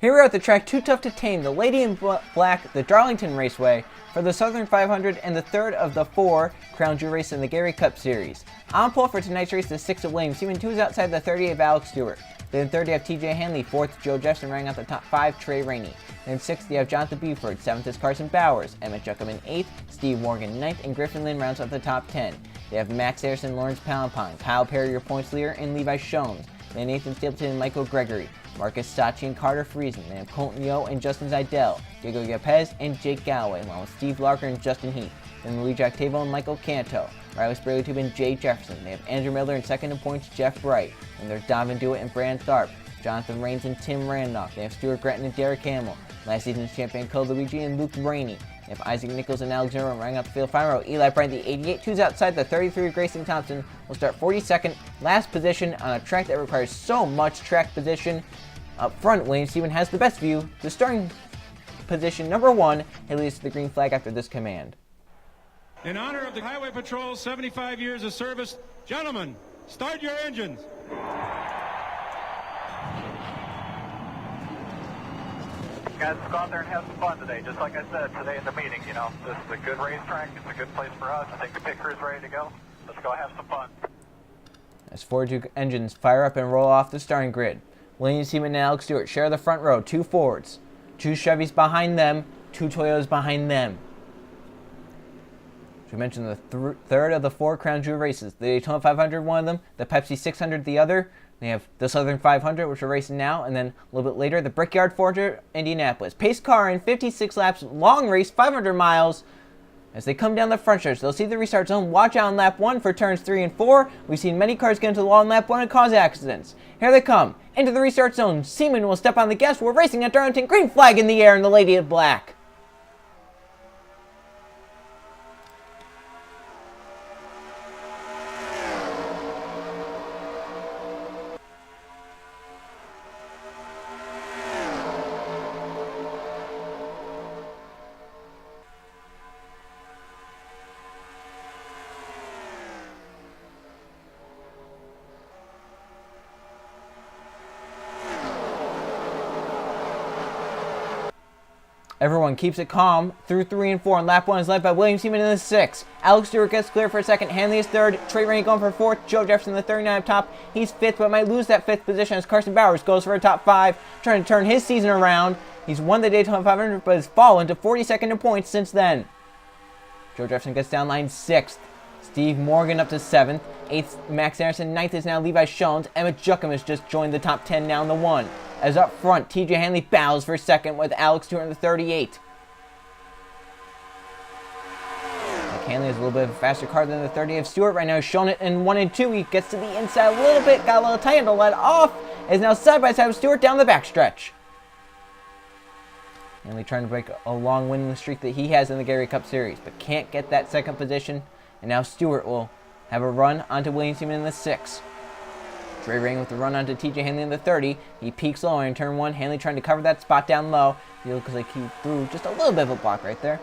Here we are at the track too tough to tame, the Lady in Black, the Darlington Raceway, for the Southern 500 and the third of the 4 Crown Jewel races in the Gatorade Cup Series. On pole for tonight's race is 6 of William Seaman, 2 is outside the 38 of Alex Stewart. Then 30 you have TJ Hanley, 4th Joe Jefferson, rounding out the top 5, Trey Rainey. Then 6th you have Jonathan Buford, 7th is Carson Bowers, Emmett Juckham in 8th, Steve Morgan 9th, and Griffin Lynn rounds out the top 10. They have Max Harrison, Lawrence Palapine, Kyle Perry, your points leader, and Levi Shones. Then Nathan Stapleton and Michael Gregory, Marcus Sachi and Carter Friesen. They have Colton Yo and Justin Zidell, Diego Yepez and Jake Galloway, along with Steve Larker and Justin Heath. Then Lee Jack Tavo and Michael Canto, Riley Sprague-Tube and Jay Jefferson. They have Andrew Miller in second in points, Jeff Bright. And there's Donovan Dewitt and Brand Tharp, Jonathan Rains and Tim Randolph. They have Stuart Gratton and Derek Hamill, last season's champion Cole Luigi and Luke Rainey. They have Isaac Nichols and Alexander running out the field. Final row, Eli Bryant, the 88, 2's outside the 33 Grayson Thompson will start 42nd, last position on a track that requires so much track position. Up front, William Seaman has the best view. The starting position, number 1, he leads to the green flag after this command. In honor of the Highway Patrol's 75 years of service, gentlemen, start your engines. Guys, let's go out there and have some fun today. Just like I said today in the meeting, you know, this is a good racetrack. It's a good place for us. I think the pit crew is ready to go. Let's go have some fun. As 42 engines fire up and roll off the starting grid, William Seaman and Alex Stewart share the front row, 2 Fords, 2 Chevys behind them, 2 Toyotas behind them. As we mentioned, the third of the 4 Crown Jewel races. The Daytona 500, one of them, the Pepsi 600, the other. They have the Southern 500, which we're racing now, and then a little bit later, the Brickyard 400, Indianapolis. Pace car in 56 laps, long race, 500 miles. As they come down the front stretch, they'll see the restart zone. Watch out on lap 1 for turns 3 and 4. We've seen many cars get into the wall in lap 1 and cause accidents. Here they come, into the restart zone. Seaman will step on the gas. We're racing at Darlington. Green flag in the air, and the Lady in Black. Everyone keeps it calm through 3 and 4, and lap 1 is led by William Seaman in the 6. Alex Stewart gets clear for a second. Hanley is 3rd. Trey Rainey going for 4th. Joe Jefferson, the 39 up top. He's 5th, but might lose that 5th position as Carson Bowers goes for a top 5, trying to turn his season around. He's won the Daytona 500, but has fallen to 42nd in points since then. Joe Jefferson gets down line 6th. Steve Morgan up to 7th. 8th, Max Harrison. 9th is now Levi Shones. Emmett Juckham has just joined the top 10 now in the 1. As up front, TJ Hanley battles for 2nd with Alex Stewart in the 38. Hanley has a little bit of a faster car than the 30 of Stewart right now. Shown it in 1 and 2. He gets to the inside a little bit, got a little tight to let off. Is now side by side with Stewart down the backstretch. Hanley trying to break a long winning streak that he has in the Gatorade Cup Series, but can't get that 2nd position. And now Stewart will have a run onto William Seaman in the 6. Trey Rainey with the run onto TJ Hanley in the 30. He peaks low in turn 1. Hanley trying to cover that spot down low. He looks like he threw just a little bit of a block right there.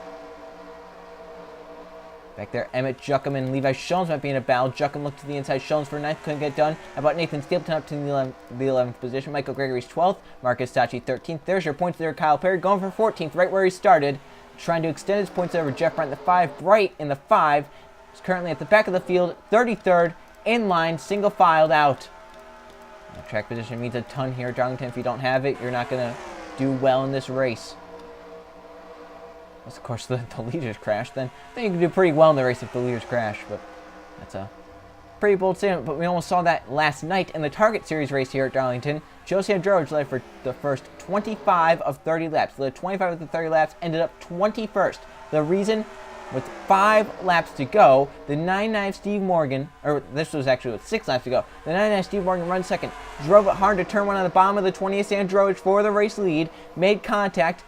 Back there, Emmett Juckham and Levi Shones might be in a battle. Juckham looked to the inside. Shones for 9th, couldn't get done. How about Nathan Stapleton up to the 11th position? Michael Gregory's 12th. Marcus Sachi 13th. There's your points there. Kyle Perry going for 14th, right where he started. Trying to extend his points over Jeff Bryant, the 5. Bright in the 5. He's currently at the back of the field, 33rd, in line, single filed out. Track position means a ton here, Darlington. If you don't have it, you're not going to do well in this race. Unless, of course, the leaders crash, then I think you can do pretty well in the race if the leaders crash, but that's a pretty bold statement. But we almost saw that last night in the Target Series race here at Darlington. Joe Sandrowicz led for the first 25 of 30 laps. The 25 of the 30 laps ended up 21st. The reason? With 5 laps to go, the 9-9 Steve Morgan, or this was actually with 6 laps to go, the 9-9 Steve Morgan runs 2nd, drove it hard to turn 1 on the bottom of the 20th Sandrowicz for the race lead, made contact,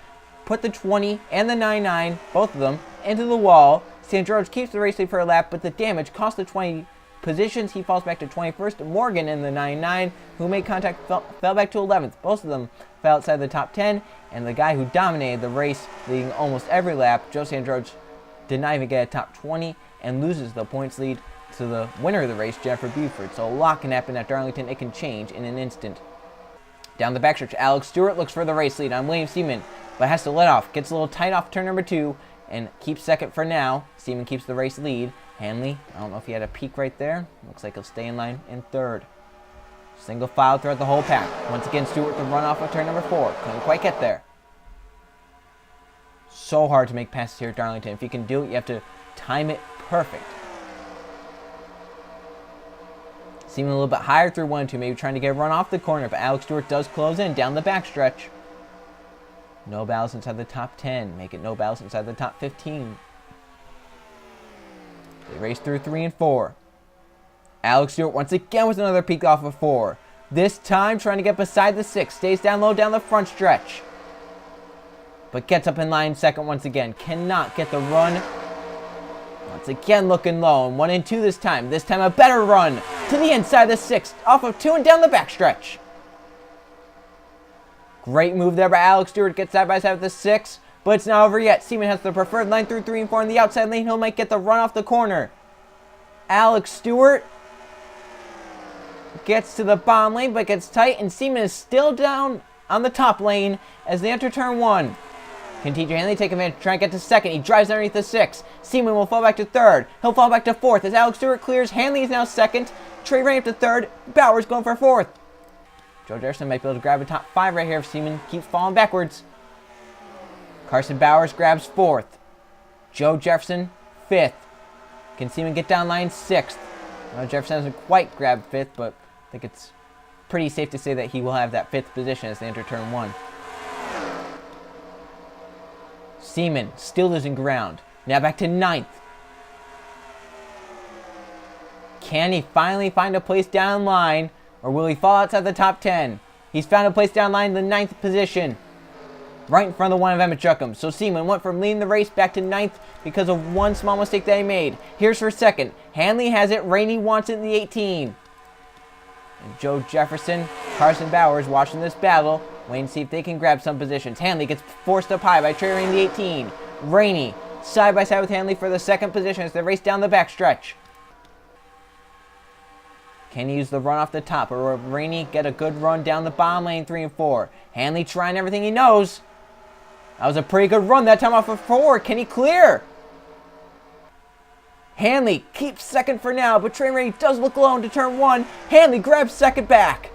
put the 20 and the 9-9, both of them, into the wall. Sandrowicz keeps the race lead for a lap, but the damage cost the 20 positions. He falls back to 21st. Morgan in the 9-9, who made contact, fell back to 11th. Both of them fell outside the top 10, and the guy who dominated the race, leading almost every lap, Joe Sandrowicz, did not even get a top 20 and loses the points lead to the winner of the race, Jennifer Buford. So a lot can happen at Darlington. It can change in an instant. Down the backstretch, Alex Stewart looks for the race lead on William Seaman, but has to let off. Gets a little tight off turn number 2 and keeps second for now. Seaman keeps the race lead. Hanley, I don't know if he had a peak right there. Looks like he'll stay in line in third. Single file throughout the whole pack. Once again, Stewart to run off of turn number 4. Couldn't quite get there. So hard to make passes here at Darlington. If you can do it, you have to time it perfect. Seeming a little bit higher through 1 and 2, maybe trying to get a run off the corner, but Alex Stewart does close in down the backstretch. No battles inside the top 10. Make it no battles inside the top 15. They race through 3 and 4. Alex Stewart once again with another peak off of 4. This time trying to get beside the 6. Stays down low down the front stretch. But gets up in line second once again. Cannot get the run. Once again looking low. And 1 and 2 this time. This time a better run to the inside the 6. Off of 2 and down the backstretch. Great move there by Alex Stewart. Gets side by side with the 6. But it's not over yet. Seaman has the preferred line through 3 and 4 on the outside lane. He might get the run off the corner. Alex Stewart gets to the bottom lane, but gets tight, and Seaman is still down on the top lane as they enter turn 1. Can TJ Hanley take advantage, try and get to second? He drives underneath the 6. Seaman will fall back to third. He'll fall back to fourth as Alex Stewart clears. Hanley is now second. Trey Rainey up to third. Bowers going for fourth. Joe Jefferson might be able to grab a top 5 right here if Seaman keeps falling backwards. Carson Bowers grabs fourth. Joe Jefferson, 5th. Can Seaman get down line 6th? Jefferson hasn't quite grabbed 5th, but I think it's pretty safe to say that he will have that 5th position as they enter turn 1. Seaman still losing ground. Now back to 9th. Can he finally find a place down line, or will he fall outside the top 10? He's found a place down line in the 9th position. Right in front of the one of Emmett Juckham. So Seaman went from leading the race back to 9th because of one small mistake that he made. Here's for second. Hanley has it. Rainey wants it in the 18. And Joe Jefferson, Carson Bowers watching this battle, waiting to see if they can grab some positions. Hanley gets forced up high by Trey Rainey in the 18. Rainey side by side with Hanley for the 2nd position as they race down the backstretch. Can he use the run off the top, or will Rainey get a good run down the bottom lane 3 and 4? Hanley trying everything he knows. That was a pretty good run that time off of 4. Can he clear? Hanley keeps second for now, but Trey Rainey does look low into turn 1. Hanley grabs second back.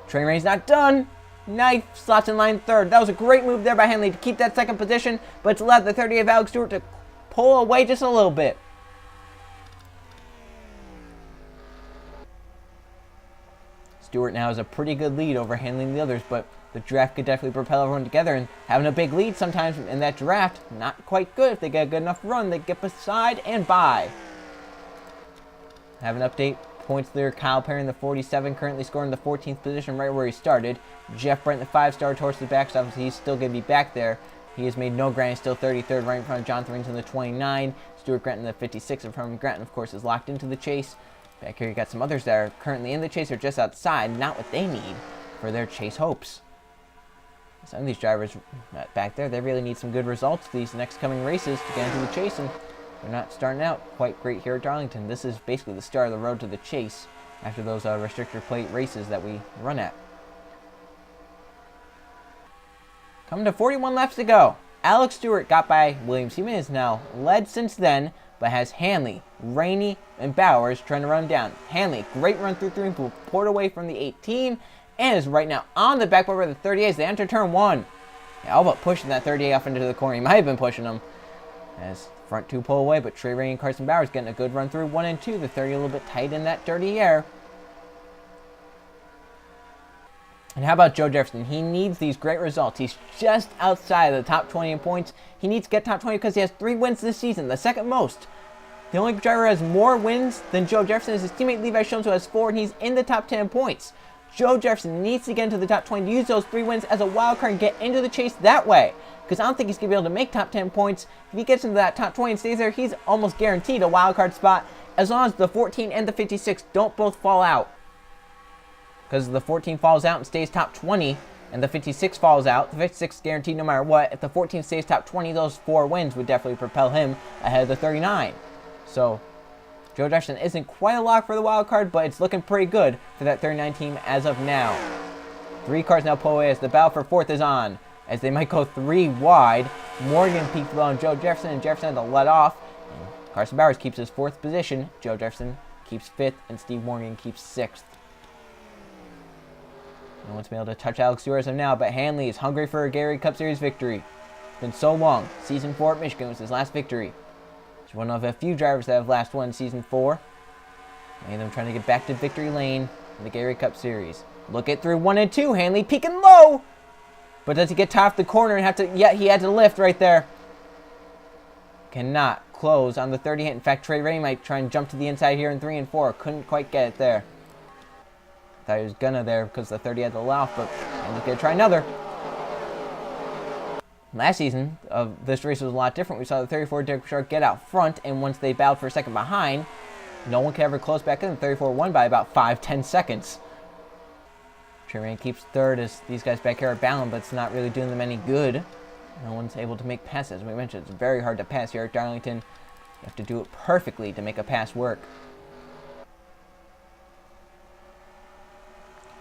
Trey Rainey's not done. Knife slots in line 3rd. That was a great move there by Hanley to keep that 2nd position, but it's allowed the 30 of Alex Stewart to pull away just a little bit. Stewart now has a pretty good lead over Hanley and the others, but the draft could definitely propel everyone together, and having a big lead sometimes in that draft, not quite good. If they get a good enough run, they get beside and by. Have an update. Points leader Kyle Perry in the 47, currently scoring the 14th position right where he started. Jeff Brent, the 5-star, towards the back, so obviously he's still going to be back there. He has made no ground. He's still 33rd, right in front of Jonathan Rings in the 29. Stuart Grant in the 56, and from Grant, of course, is locked into the chase. Back here, you got some others that are currently in the chase or just outside, not what they need for their chase hopes. Some of these drivers back there, they really need some good results these next coming races to get into the chase, and they're not starting out quite great here at Darlington. This is basically the start of the road to the chase after those restrictor plate races that we run at. Coming to 41 laps to go. Alex Stewart got by William Seaman, is now led since then, but has Hanley, Rainey, and Bowers trying to run down. Hanley, great run through 3 and pulled away from the 18, and is right now on the back over the 38 as they enter turn 1. Yeah, all but pushing that 38 off into the corner. He might have been pushing them as front 2 pull away, but Trey Rainey and Carson Bowers getting a good run through 1 and 2. The 30 a little bit tight in that dirty air. And how about Joe Jefferson? He needs these great results. He's just outside of the top 20 in points. He needs to get top 20 because he has 3 wins this season, the 2nd most. The only driver who has more wins than Joe Jefferson is his teammate Levi Jones, who has 4, and he's in the top 10 in points. Joe Jefferson needs to get into the top 20 to use those 3 wins as a wild card and get into the chase that way. Because I don't think he's going to be able to make top 10 points. If he gets into that top 20 and stays there, he's almost guaranteed a wild card spot as long as the 14 and the 56 don't both fall out. Because if the 14 falls out and stays top 20 and the 56 falls out, the 56 is guaranteed no matter what. If the 14 stays top 20, those 4 wins would definitely propel him ahead of the 39. So Joe Jefferson isn't quite a lock for the wild card, but it's looking pretty good for that 39 team as of now. 3 cars now pull away as the battle for 4th is on, as they might go 3 wide. Morgan peaked below on Joe Jefferson, and Jefferson had to let off. And Carson Bowers keeps his 4th position. Joe Jefferson keeps 5th, and Steve Morgan keeps 6th. No one's been able to touch Alex Stewart as of now, but Hanley is hungry for a Gatorade Cup Series victory. It's been so long. Season 4 at Michigan was his last victory. He's one of a few drivers that have last won Season 4. Many of them trying to get back to victory lane in the Gatorade Cup Series. Look at through 1 and 2. Hanley peaking low. But does he get top of the corner and have to... Yeah, he had to lift right there. Cannot close on the 30 hit. In fact, Trey Rainey might try and jump to the inside here in 3 and 4. Couldn't quite get it there. Thought he was gonna there because the 30 had to allow, but Hanley's gonna try another. Last season, this race was a lot different. We saw the 34 Derek Shark get out front, and once they battled for a second behind, no one could ever close back in. The 34 won by about 5-10 seconds. Trey Rainey keeps 3rd as these guys back here are battling, but it's not really doing them any good. No one's able to make passes. As we mentioned, it's very hard to pass here at Darlington. You have to do it perfectly to make a pass work.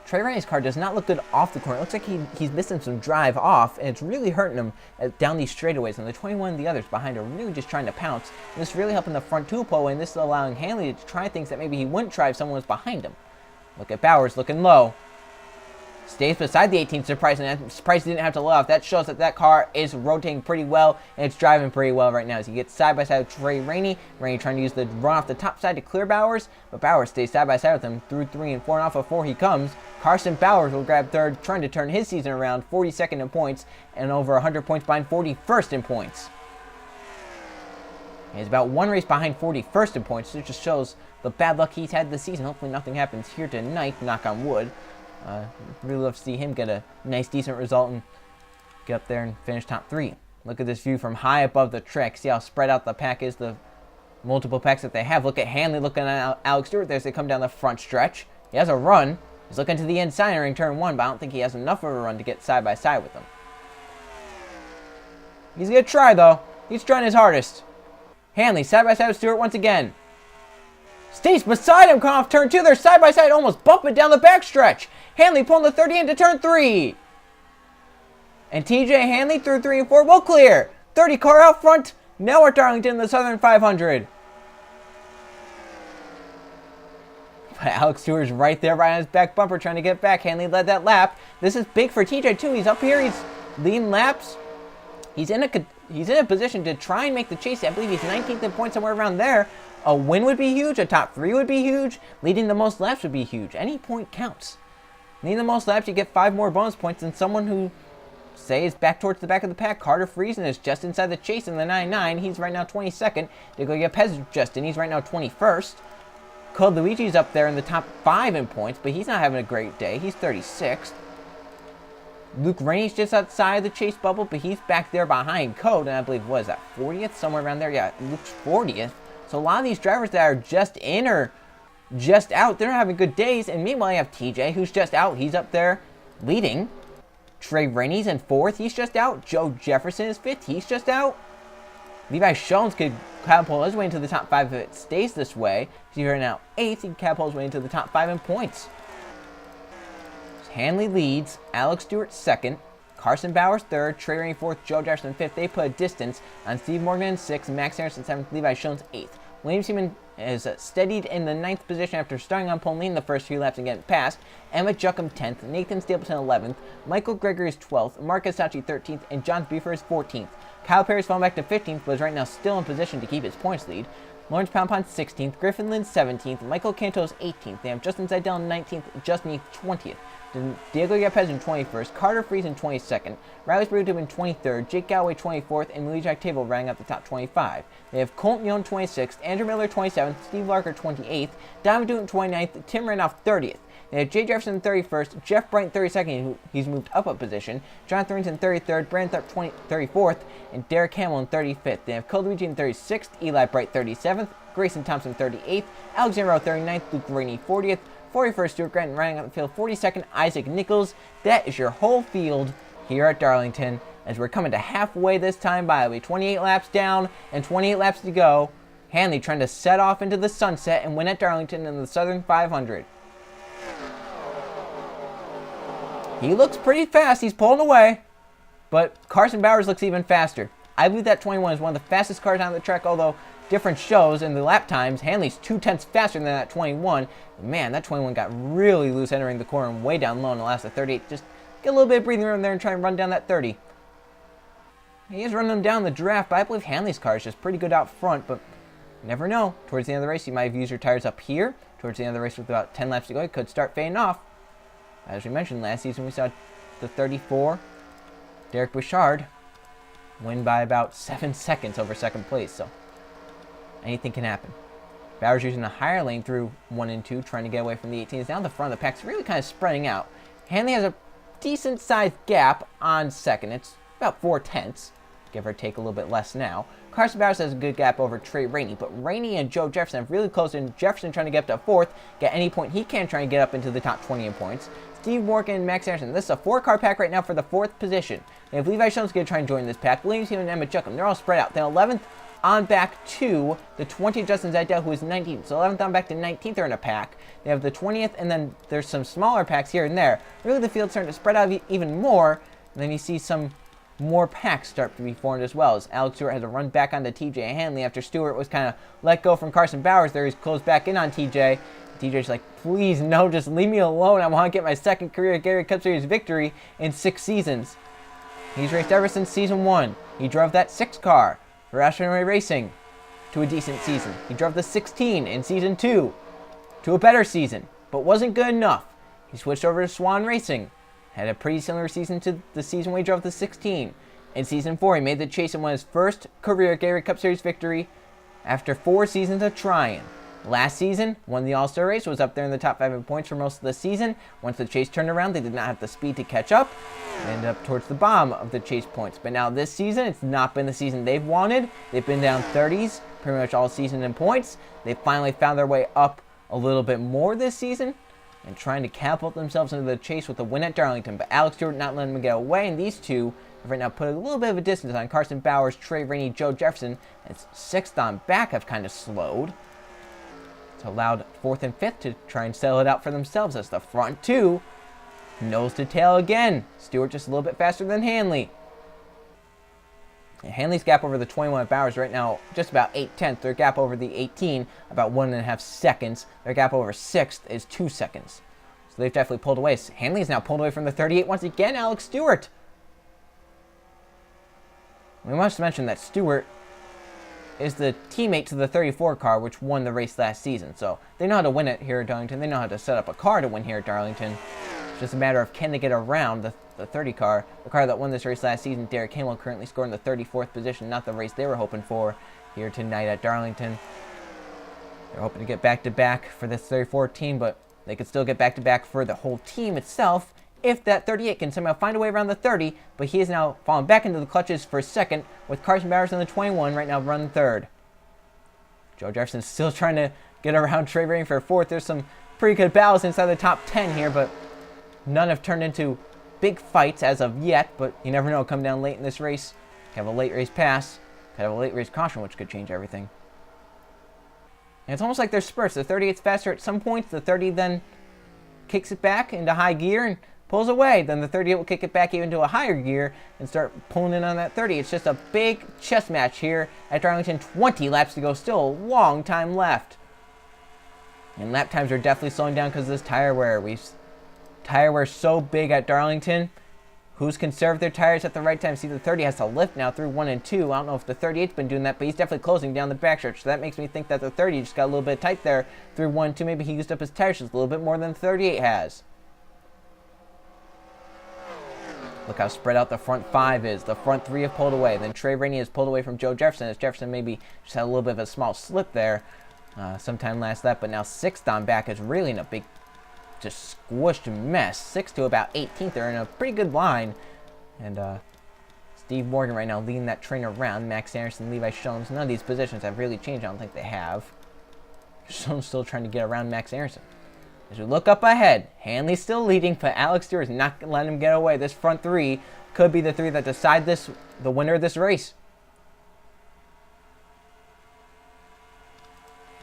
Trey Rainey's car does not look good off the corner. It looks like he's missing some drive off, and it's really hurting him down these straightaways. And the 21 and the others behind are really just trying to pounce. And this is really helping the front 2 pull away, and this is allowing Hanley to try things that maybe he wouldn't try if someone was behind him. Look at Bowers looking low. Stays beside the 18th, surprising. Surprised he didn't have to let off. That shows that that car is rotating pretty well, and it's driving pretty well right now as he gets side by side with Trey Rainey. Rainey trying to use the run off the top side to clear Bowers, but Bowers stays side by side with him through 3 and 4, and off of 4 he comes. Carson Bowers will grab 3rd, trying to turn his season around, 42nd in points, and over 100 points behind 41st in points. He's about 1 race behind 41st in points, so it just shows the bad luck he's had this season. Hopefully nothing happens here tonight, knock on wood. Really love to see him get a nice, decent result and get up there and finish top 3. Look at this view from high above the track. See how spread out the pack is, the multiple packs that they have. Look at Hanley looking at Alex Stewart there as they come down the front stretch. He has a run. He's looking to the inside entering turn 1, but I don't think he has enough of a run to get side by side with him. He's going to try, though. He's trying his hardest. Hanley side by side with Stewart once again. Stays beside him, coming off turn 2. They're side by side, almost bumping down the backstretch. Hanley pulling the 30 into turn 3. And TJ Hanley through 3 and 4 will clear. 30 car out front. Now at Darlington in the Southern 500. But Alex Stewart's right there, right on his back bumper, trying to get back. Hanley led that lap. This is big for TJ too. He's up here. He's leading laps. He's in a position to try and make the chase. I believe he's 19th in points, somewhere around there. A win would be huge. A top 3 would be huge. Leading the most laps would be huge. Any point counts. Leading the most laps, you get 5 more bonus points than someone who, say, is back towards the back of the pack. Carter Friesen is just inside the chase in the 9-9. He's right now 22nd. Diego Yepes just in. He's right now 21st. Code Luigi's up there in the top 5 in points, but he's not having a great day. He's 36th. Luke Rainey's just outside the chase bubble, but he's back there behind Code, and I believe, what is that, 40th? Somewhere around there. Yeah, Luke's 40th. So a lot of these drivers that are just in or just out, they're having good days. And meanwhile, you have TJ, who's just out. He's up there leading. Trey Rainey's in 4th. He's just out. Joe Jefferson is 5th. He's just out. Levi Shones could catapult his way into the top 5 if it stays this way. He's right now 8th. He can catapult his way into the top 5 in points. Hanley leads. Alex Stewart 2nd. Carson Bowers 3rd. Trey Rainey 4th. Joe Jefferson 5th. They put a distance on Steve Morgan in 6th. Max Harrison 7th. Levi Shones 8th. William Seaman is steadied in the 9th position after starting on pole lean the first few laps and getting past. Emmett Juckham 10th. Nathan Stapleton 11th. Michael Gregory is 12th. Marcus Sachi 13th. And John Beefer is 14th. Kyle Perry's fallen back to 15th, but is right now still in position to keep his points lead. Lawrence Poundpond 16th. Griffin Lynn 17th. Michael Cantos 18th. They have Justin Seidel 19th. Justin Heath 20th. Diego Yepes in 21st, Carter Friesen 22nd, Riley Sprewdom in 23rd, Jake Galloway 24th, and Louis Jack Table rounding up the top 25. They have Colton Young 26th, Andrew Miller 27th, Steve Larker 28th, Diamond Dutton 29th, Tim Randolph 30th. They have Jay Jefferson 31st, Jeff Bryant 32nd, he's moved up a position, John Thornton 33rd, Brandon Tharp 34th, and Derek Hamill in 35th. They have Cole Luigi in 36th, Eli Bright 37th, Grayson Thompson 38th, Alexander Rowe 39th, Luke Rainey 40th, 41st, Stuart Grant running up the field, 42nd, Isaac Nichols. That is your whole field here at Darlington, as we're coming to halfway this time by. It'll be 28 laps down and 28 laps to go. Hanley trying to set off into the sunset and win at Darlington in the Southern 500. He looks pretty fast. He's pulling away. But Carson Bowers looks even faster. I believe that 21 is one of the fastest cars on the track, although different shows in the lap times, Hanley's 2/10 faster than that 21. Man, that 21 got really loose entering the corner and way down low in the last of 38. Just get a little bit of breathing room there and try and run down that 30. He is running them down the draft, but I believe Hanley's car is just pretty good out front, but you never know. Towards the end of the race, you might have used your tires up here. Towards the end of the race with about 10 laps to go, it could start fading off. As we mentioned, last season we saw the 34, Derek Bouchard, win by about 7 seconds over second place, so anything can happen. Bowers using a higher lane through 1 and 2, trying to get away from the 18s. Down the front of the pack's really kind of spreading out. Hanley has a decent-sized gap on second. It's about 4/10, give or take a little bit less now. Carson Bowers has a good gap over Trey Rainey, but Rainey and Joe Jefferson have really close in. Jefferson trying to get up to 4th, get any point he can, trying to get up into the top 20 in points. Steve Morgan and Max Anderson. This is a 4-car pack right now for the 4th position. They have Levi Shones going to try and join this pack. Williams and Emmett Juckham, they're all spread out. Then 11th on back to the 20th, Justin Zidell, who is 19th. So 11th on back to 19th are in a pack. They have the 20th, and then there's some smaller packs here and there. Really, the field's starting to spread out even more. And then you see some more packs start to be formed as well, as Alex Stewart had to run back onto TJ Hanley after Stewart was kind of let go from Carson Bowers there. He's closed back in on TJ. TJ's like, please, no, just leave me alone. I want to get my second career Gatorade Cup Series victory in 6 seasons. He's raced ever since season 1. He drove that 6 car for Astronomy Racing to a decent season. He drove the 16 in season 2 to a better season, but wasn't good enough. He switched over to Swan Racing. Had a pretty similar season to the season where he drove the 16. In season 4, he made the chase and won his first career Gatorade Cup Series victory after 4 seasons of trying. Last season, won the All-Star race, was up there in the top 5 in points for most of the season. Once the chase turned around, they did not have the speed to catch up. They ended up towards the bottom of the chase points. But now this season, it's not been the season they've wanted. They've been down 30s pretty much all season in points. They finally found their way up a little bit more this season and trying to catapult themselves into the chase with a win at Darlington. But Alex Stewart not letting them get away, and these two have right now put a little bit of a distance on Carson Bowers, Trey Rainey, Joe Jefferson. It's 6th on back have kind of slowed. It's allowed 4th and 5th to try and settle it out for themselves as the front 2 nose to tail again. Stewart just a little bit faster than Hanley. And Hanley's gap over the 21 of Bowers right now just about 8/10. Their gap over the 18 about 1.5 seconds. Their gap over 6th is 2 seconds. So they've definitely pulled away. Hanley's now pulled away from the 38 once again. Alex Stewart. We must mention that Stewart is the teammate to the 34 car, which won the race last season. So they know how to win it here at Darlington. They know how to set up a car to win here at Darlington. It's just a matter of can they get around the 30 car. The car that won this race last season, Derek Hamill, currently scoring the 34th position. Not the race they were hoping for here tonight at Darlington. They're hoping to get back-to-back for this 34 team, but they could still get back-to-back for the whole team itself if that 38 can somehow find a way around the 30, but he is now falling back into the clutches for second, with Carson Bowers in the 21 right now running 3rd. Joe Jefferson still trying to get around Trey Rainey for 4th. There's some pretty good battles inside the top 10 here, but none have turned into big fights as of yet, but you never know. Come down late in this race, have a late race pass, could have a late race caution, which could change everything. And it's almost like there's spurts. The 38's faster at some points. The 30 then kicks it back into high gear and pulls away. Then the 38 will kick it back even to a higher gear and start pulling in on that 30. It's just a big chess match here at Darlington. 20 laps to go. Still a long time left. And lap times are definitely slowing down because of this tire wear. Tire wear so big at Darlington. Who's conserved their tires at the right time? See, the 30 has to lift now through 1 and 2. I don't know if the 38's been doing that, but he's definitely closing down the backstretch. So that makes me think that the 30 just got a little bit tight there through 1 and 2. Maybe he used up his tires just a little bit more than the 38 has. Look how spread out the front 5 is. The front 3 have pulled away. Then Trey Rainey has pulled away from Joe Jefferson, as Jefferson maybe just had a little bit of a small slip there sometime last lap. But now 6th on back is really in a big, just squished mess. 6th to about 18th. They're in a pretty good line. And Steve Morgan right now leading that train around. Max Anderson, Levi Shones. None of these positions have really changed. I don't think they have. Shones still trying to get around Max Anderson. As we look up ahead, Hanley's still leading, but Alex Stewart is not going to let him get away. This front 3 could be the 3 that decide the winner of this race.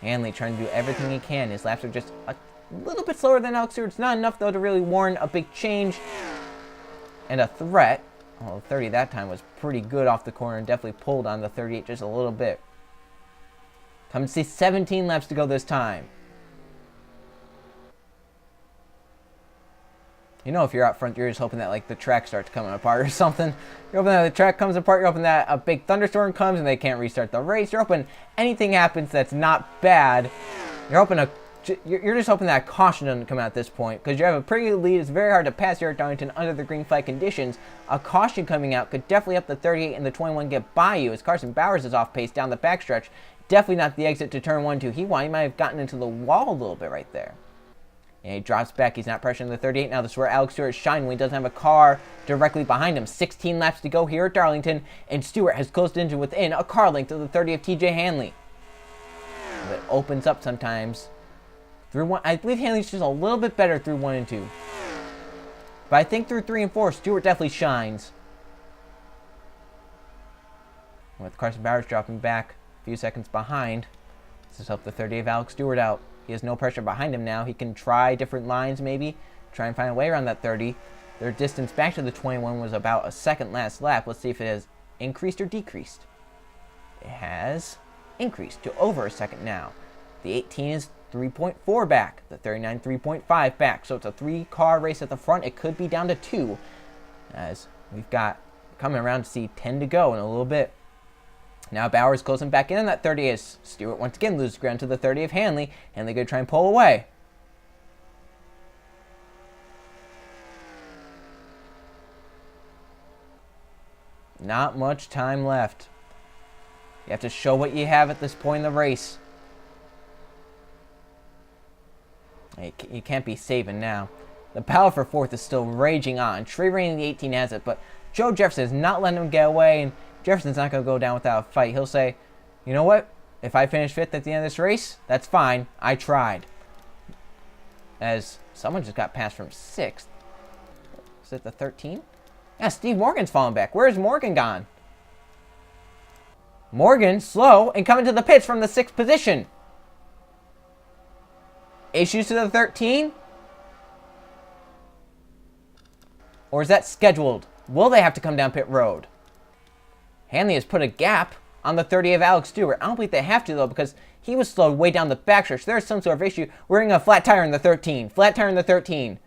Hanley trying to do everything he can. His laps are just a little bit slower than Alex Stewart's. Not enough, though, to really warrant a big change. and a threat. Well, 30 that time was pretty good off the corner and definitely pulled on the 38 just a little bit. Come to see 17 laps to go this time. You know, if you're out front, you're just hoping that like the track starts coming apart or something. You're hoping that the track comes apart. You're hoping that a big thunderstorm comes and they can't restart the race. You're hoping anything happens that's not bad. You're just hoping that caution doesn't come out at this point, because you have a pretty good lead. It's very hard to pass here at Darlington under the green flag conditions. A caution coming out could definitely help the 38 and the 21 get by you, as Carson Bowers is off pace down the backstretch. Definitely not the exit to turn 1, 2. He might have gotten into the wall a little bit right there. And he drops back. He's not pressuring the 38. Now this is where Alex Stewart shined when he doesn't have a car directly behind him. 16 laps to go here at Darlington, and Stewart has closed into within a car length of the 30 of TJ Hanley. But it opens up sometimes. Through 1, I believe Hanley's just a little bit better through 1 and 2. But I think through 3 and 4, Stewart definitely shines. With Carson Bowers dropping back a few seconds behind, this has helped the 30 of Alex Stewart out. He has no pressure behind him now. He can try different lines maybe, try and find a way around that 30. Their distance back to the 21 was about a second last lap. Let's see if it has increased or decreased. It has increased to over a second now. The 18 is 3.4 back, the 39 3.5 back. So it's a 3-car race at the front. It could be down to 2, as we've got coming around to see 10 to go in a little bit. Now Bowers closing back in on that 30 as Stewart once again loses ground to the 30 of Hanley. Hanley going to try and pull away. Not much time left. You have to show what you have at this point in the race. You can't be saving now. The battle for 4th is still raging on. Trey Rainey in the 18 has it, but Joe Jefferson is not letting him get away, and Jefferson's not going to go down without a fight. He'll say, you know what? If I finish 5th at the end of this race, that's fine. I tried. As someone just got passed from 6th. Is it the 13? Yeah, Steve Morgan's falling back. Where's Morgan gone? Morgan, slow, and coming to the pits from the 6th position. Issues to the 13? Or is that scheduled? Will they have to come down pit road? Hanley has put a gap on the 30 of Alex Stewart. I don't believe they have to, though, because he was slowed way down the backstretch. There's some sort of issue. Wearing a flat tire in the 13. Flat tire in the 13.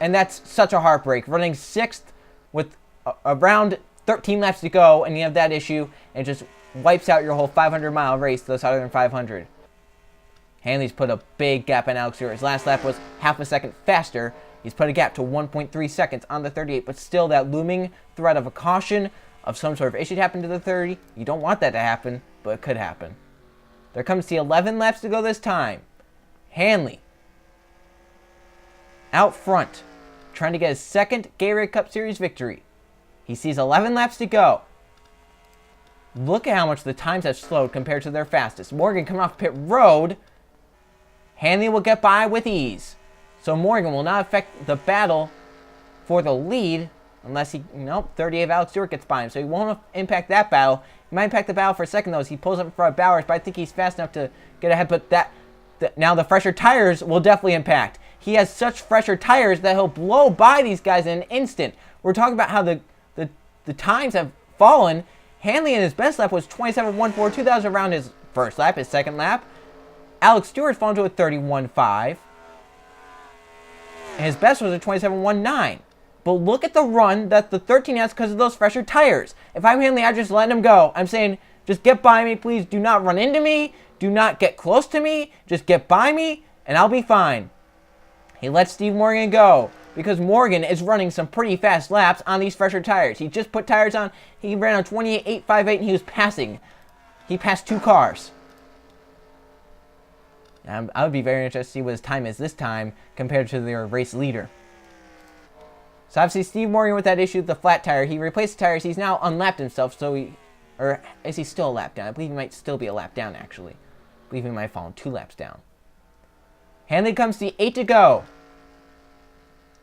And that's such a heartbreak. Running 6th with around 13 laps to go, and you have that issue, and it just wipes out your whole 500-mile race to the Southern 500. Hanley's put a big gap on Alex Stewart. His last lap was half a second faster. He's put a gap to 1.3 seconds on the 38, but still that looming threat of a caution, of some sort of issue to happen to the 30. You don't want that to happen, but it could happen. There comes the 11 laps to go this time. Hanley out front, trying to get his 2nd Gatorade Cup Series victory. He sees 11 laps to go. Look at how much the times have slowed compared to their fastest. Morgan coming off pit road. Hanley will get by with ease. So Morgan will not affect the battle for the lead unless he, 30 of Alex Stewart gets by him. So he won't impact that battle. He might impact the battle for a second, though, as he pulls up in front of Bowers, but I think he's fast enough to get ahead. But now the fresher tires will definitely impact. He has such fresher tires that he'll blow by these guys in an instant. We're talking about how the times have fallen. Hanley in his best lap was 27.14, 2,000 around his first lap, his second lap. Alex Stewart's fallen to a 31.5. And his best was a 27.19. But look at the run that the 13 has because of those fresher tires. If I'm Hanley, I'm just letting him go. I'm saying, just get by me, please. Do not run into me. Do not get close to me. Just get by me, and I'll be fine. He lets Steve Morgan go because Morgan is running some pretty fast laps on these fresher tires. He just put tires on. He ran on 28.858, and he was passing. He passed 2 cars. I would be very interested to see what his time is this time compared to their race leader. So obviously Steve Morgan with that issue with the flat tire. He replaced the tires. He's now unlapped himself. Or is he still a lap down? I believe he might still be a lap down, actually. I believe he might have fallen 2 laps down. Hanley comes to 8 to go.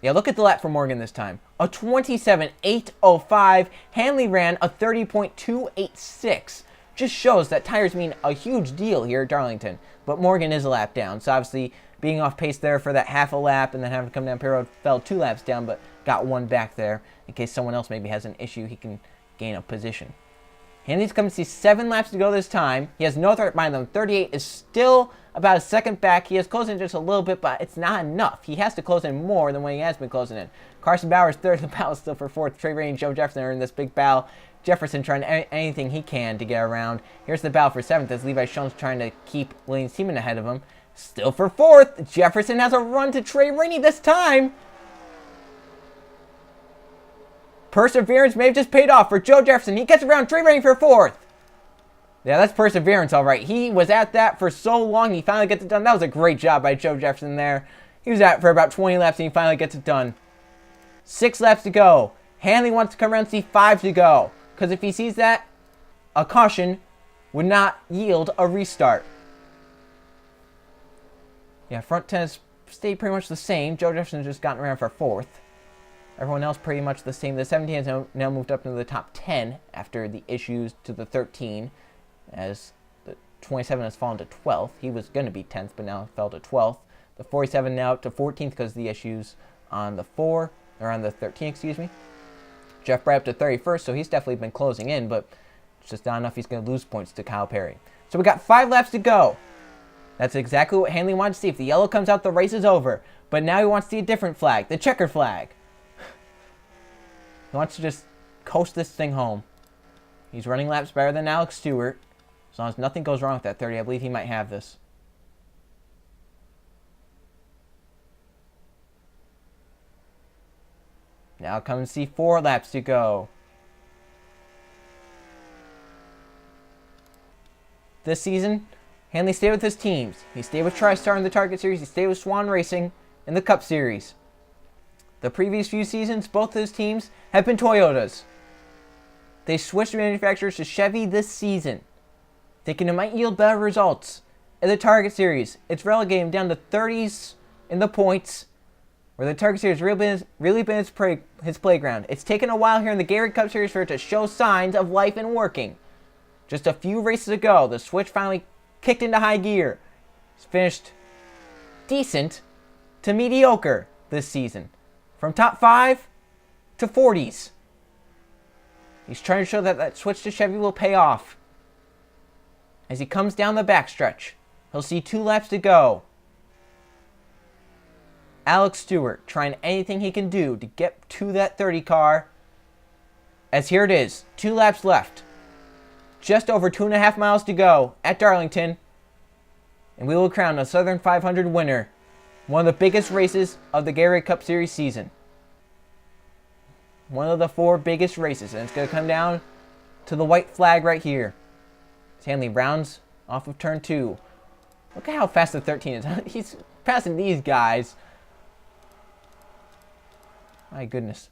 Yeah, look at the lap for Morgan this time. A 27.805. Hanley ran a 30.286. Just shows that tires mean a huge deal here at Darlington. But Morgan is a lap down. So obviously being off pace there for that half a lap and then having to come down pit road fell 2 laps down. But got one back there in case someone else maybe has an issue. He can gain a position. Hanley's coming to see 7 laps to go this time. He has no threat behind them. 38 is still about a second back. He has closed in just a little bit, but it's not enough. He has to close in more than when he has been closing in. Carson Bauer's third. The battle is still for fourth. Trey Rainey and Joe Jefferson are in this big battle. Jefferson trying anything he can to get around. Here's the battle for seventh as Levi Shones trying to keep William Seaman ahead of him. Still for fourth. Jefferson has a run to Trey Rainey this time. Perseverance may have just paid off for Joe Jefferson. He gets around Trey Rainey for fourth. Yeah, that's perseverance, all right. He was at that for so long. He finally gets it done. That was a great job by Joe Jefferson there. He was at it for about 20 laps, and he finally gets it done. 6 laps to go. Hanley wants to come around and see 5 to go. Because if he sees that, a caution would not yield a restart. Yeah, front 10 has stayed pretty much the same. Joe Jefferson's just gotten around for fourth. Everyone else pretty much the same. The 17 has now moved up into the top 10 after the issues to the 13, as the 27 has fallen to 12th. He was going to be 10th, but now fell to 12th. The 47 now up to 14th because of the issues on the 13, excuse me. Jeff Bray up to 31st, so he's definitely been closing in, but it's just not enough. He's going to lose points to Kyle Perry. So we got 5 laps to go. That's exactly what Hanley wanted to see. If the yellow comes out, the race is over. But now he wants to see a different flag, the checker flag. He wants to just coast this thing home. He's running laps better than Alex Stewart. As long as nothing goes wrong with that 30, I believe he might have this. Now come and see 4 laps to go. This season, Hanley stayed with his teams. He stayed with TriStar in the Target Series. He stayed with Swan Racing in the Cup Series. The previous few seasons, both his teams have been Toyotas. They switched manufacturers to Chevy this season, thinking it might yield better results. In the Target Series, it's relegated him down to 30s in the points, where the Target Series really been his playground. It's taken a while here in the Gatorade Cup Series for it to show signs of life and working. Just a few races ago, the switch finally kicked into high gear. He's finished decent to mediocre this season. From top 5 to 40s. He's trying to show that that switch to Chevy will pay off. As he comes down the backstretch, he'll see 2 laps to go. Alex Stewart trying anything he can do to get to that 30 car. As here it is, 2 laps left. Just over 2.5 miles to go at Darlington. And we will crown a Southern 500 winner. One of the biggest races of the Gatorade Cup Series season. One of the 4 biggest races. And it's going to come down to the white flag right here. Hanley rounds off of turn 2. Look at how fast the 13 is. He's passing these guys. My goodness.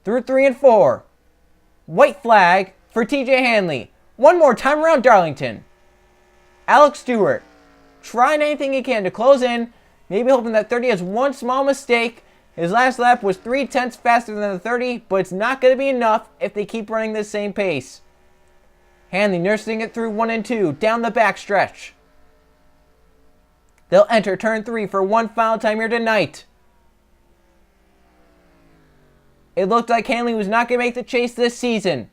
Through 3 and 4. White flag for TJ Hanley. One more time around Darlington. Alex Stewart trying anything he can to close in. Maybe hoping that 30 has one small mistake. His last lap was 0.3 faster than the 30, but it's not going to be enough if they keep running this same pace. Hanley nursing it through 1 and 2, down the backstretch. They'll enter turn 3 for one final time here tonight. It looked like Hanley was not going to make the chase this season.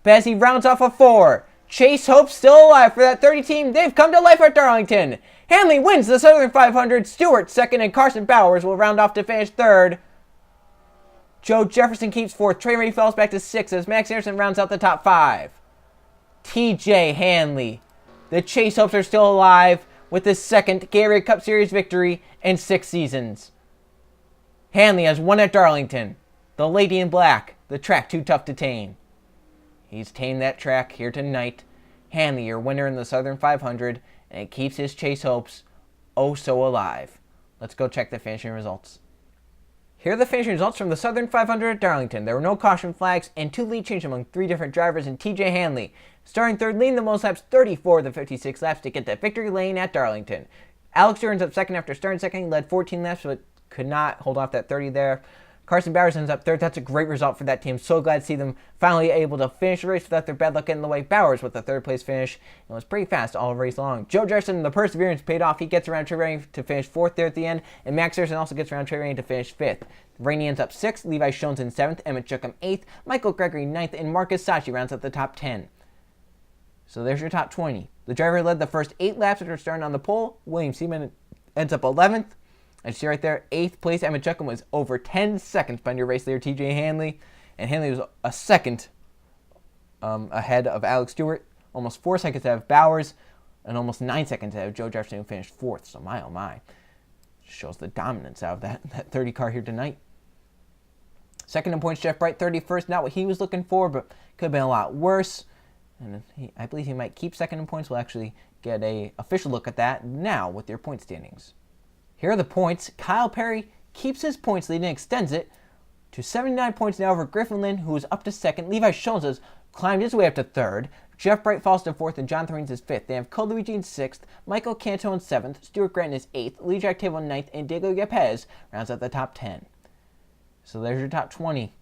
But as he rounds off a 4, Chase Hope's still alive for that 30 team. They've come to life at Darlington. Hanley wins the Southern 500. Stewart second, and Carson Bowers will round off to finish third. Joe Jefferson keeps fourth. Trey Rainey falls back to 6 as Max Anderson rounds out the top 5. TJ Hanley. The Chase Hopes are still alive with his second Gatorade Cup Series victory in 6 seasons. Hanley has won at Darlington. The Lady in Black, the track too tough to tame. He's tamed that track here tonight. Hanley, your winner in the Southern 500, and it keeps his Chase hopes oh so alive. Let's go check the finishing results. Here are the finishing results from the Southern 500 at Darlington. There were no caution flags and 2 lead changes among 3 different drivers in TJ Hanley, starting third, leading the most laps, 34 of the 56 laps to get that victory lane at Darlington. Alex Stewart up second after starting second. He led 14 laps, but could not hold off that 30 there. Carson Bowers ends up third. That's a great result for that team. So glad to see them finally able to finish the race without their bad luck getting in the way. Bowers with the third place finish. It was pretty fast all race long. Joe Jefferson, the perseverance paid off. He gets around Trey Rainey to finish fourth there at the end. And Max Harrison also gets around Trey Rainey to finish fifth. Rainey ends up sixth. Levi Jones in seventh. Emmett Chuckham eighth. Michael Gregory ninth. And Marcus Sachi rounds out the top 10. So there's your top 20. The driver led the first 8 laps after starting on the pole. William Seaman ends up 11th. And see right there, 8th place, Emmett Chuckham was over 10 seconds behind your race leader, TJ Hanley. And Hanley was a second ahead of Alex Stewart, almost 4 seconds ahead of Bowers, and almost 9 seconds ahead of Joe Jefferson, who finished 4th. So my, oh my. Shows the dominance out of that 30 car here tonight. Second in points, Jeff Bright, 31st. Not what he was looking for, but could have been a lot worse. And I believe he might keep second in points. We'll actually get an official look at that now with their point standings. Here are the points. Kyle Perry keeps his points lead and extends it to 79 points now over Griffin Lynn, who is up to second. Levi Jones has climbed his way up to third. Jeff Bright falls to fourth, and Jonathan Reigns is fifth. They have Cole Luigi in sixth, Michael Canto in seventh, Stuart Grant is eighth, Lee Jack Table in ninth, and Diego Yepes rounds out the top 10. So there's your top 20.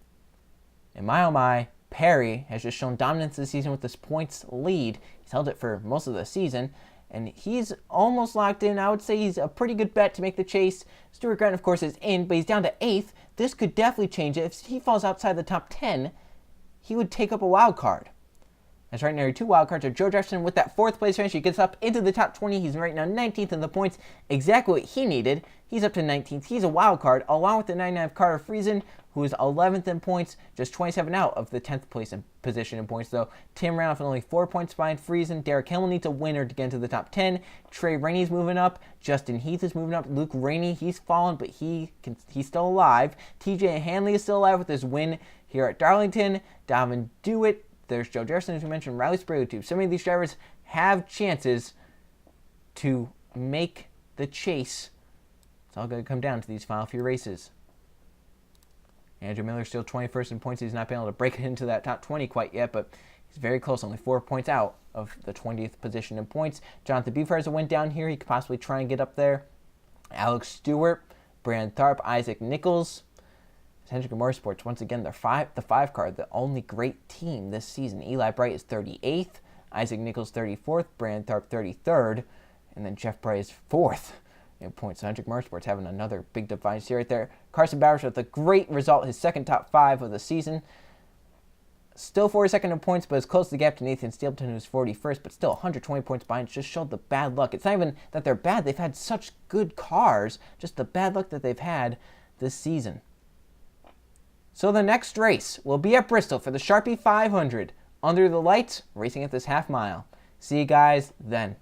And my oh my, Perry has just shown dominance this season with this points lead. He's held it for most of the season. And he's almost locked in. I would say he's a pretty good bet to make the chase. Stuart Grant, of course, is in, but he's down to 8th. This could definitely change it. If he falls outside the top 10, he would take up a wild card. That's right now, your 2 wild cards are Joe Jefferson with that 4th place finish. He gets up into the top 20. He's right now 19th in the points. Exactly what he needed. He's up to 19th. He's a wild card, along with the 99 of Carter Friesen, who is 11th in points, just 27 out of the 10th place in position in points, though. Tim Randolph is only 4 points behind Friesen. Derek Hill needs a winner to get into the top 10. Trey Rainey's moving up. Justin Heath is moving up. Luke Rainey, he's fallen, but he's still alive. TJ Hanley is still alive with his win here at Darlington. Davin Dewitt. There's Joe Jefferson, as we mentioned. Riley Sprague, too. So many of these drivers have chances to make the chase. It's all going to come down to these final few races. Andrew Miller still 21st in points. He's not been able to break it into that top 20 quite yet, but he's very close, only 4 points out of the 20th position in points. Jonathan Beefer has a win down here. He could possibly try and get up there. Alex Stewart, Brandon Tharp, Isaac Nichols. Hendrick Motorsports, once again, the 5 card, the only great team this season. Eli Bright is 38th, Isaac Nichols 34th, Brandon Tharp 33rd, and then Jeff Bright is 4th in points. So Hendrick Motorsports having another big defiance here right there. Carson Bowers with a great result, his second top 5 of the season. Still 42nd in points, but as close the gap to Nathan Stapleton, who's 41st, but still 120 points behind. Just showed the bad luck. It's not even that they're bad. They've had such good cars, just the bad luck that they've had this season. So the next race will be at Bristol for the Sharpie 500. Under the lights, racing at this half mile. See you guys then.